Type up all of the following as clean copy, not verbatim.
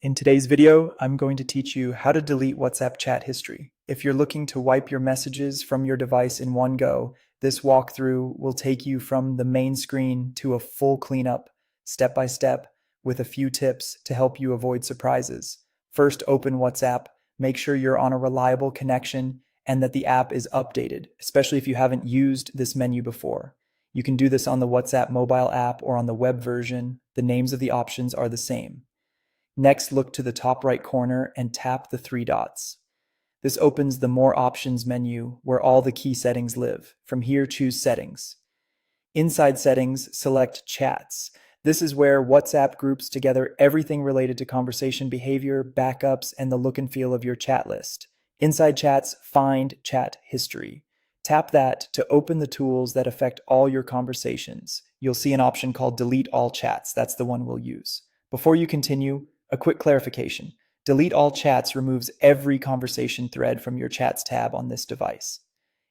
In today's video, I'm going to teach you how to delete WhatsApp chat history. If you're looking to wipe your messages from your device in one go, this walkthrough will take you from the main screen to a full cleanup, step by step, with a few tips to help you avoid surprises. First, open WhatsApp. Make sure you're on a reliable connection and that the app is updated, especially if you haven't used this menu before. You can do this on the WhatsApp mobile app or on the web version. The names of the options are the same. Next, look to the top right corner and tap the three dots. This opens the More Options menu where all the key settings live. From here, choose Settings. Inside Settings, select Chats. This is where WhatsApp groups together everything related to conversation behavior, backups, and the look and feel of your chat list. Inside Chats, find Chat History. Tap that to open the tools that affect all your conversations. You'll see an option called Delete All Chats. That's the one we'll use. Before you continue, a quick clarification. Delete All Chats removes every conversation thread from your Chats tab on this device.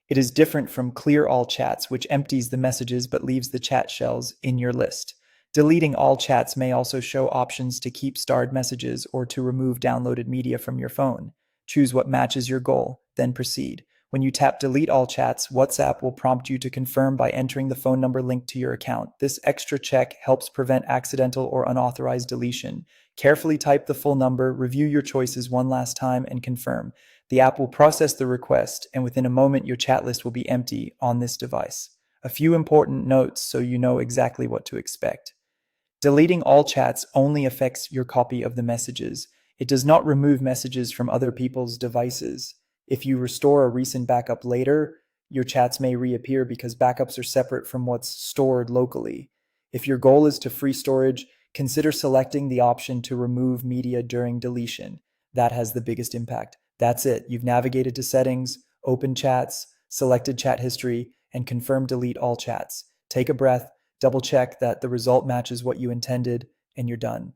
It is different from Clear All Chats, which empties the messages but leaves the chat shells in your list. Deleting all chats may also show options to keep starred messages or to remove downloaded media from your phone. Choose what matches your goal, then proceed. When you tap Delete All Chats, WhatsApp will prompt you to confirm by entering the phone number linked to your account. This extra check helps prevent accidental or unauthorized deletion. Carefully type the full number, review your choices one last time, and confirm. The app will process the request, and within a moment your chat list will be empty on this device. A few important notes so you know exactly what to expect. Deleting all chats only affects your copy of the messages. It does not remove messages from other people's devices. If you restore a recent backup later, your chats may reappear because backups are separate from what's stored locally. If your goal is to free storage, consider selecting the option to remove media during deletion. That has the biggest impact. That's it. You've navigated to Settings, open Chats, selected chat history, and confirm Delete All Chats. Take a breath, double check that the result matches what you intended, and you're done.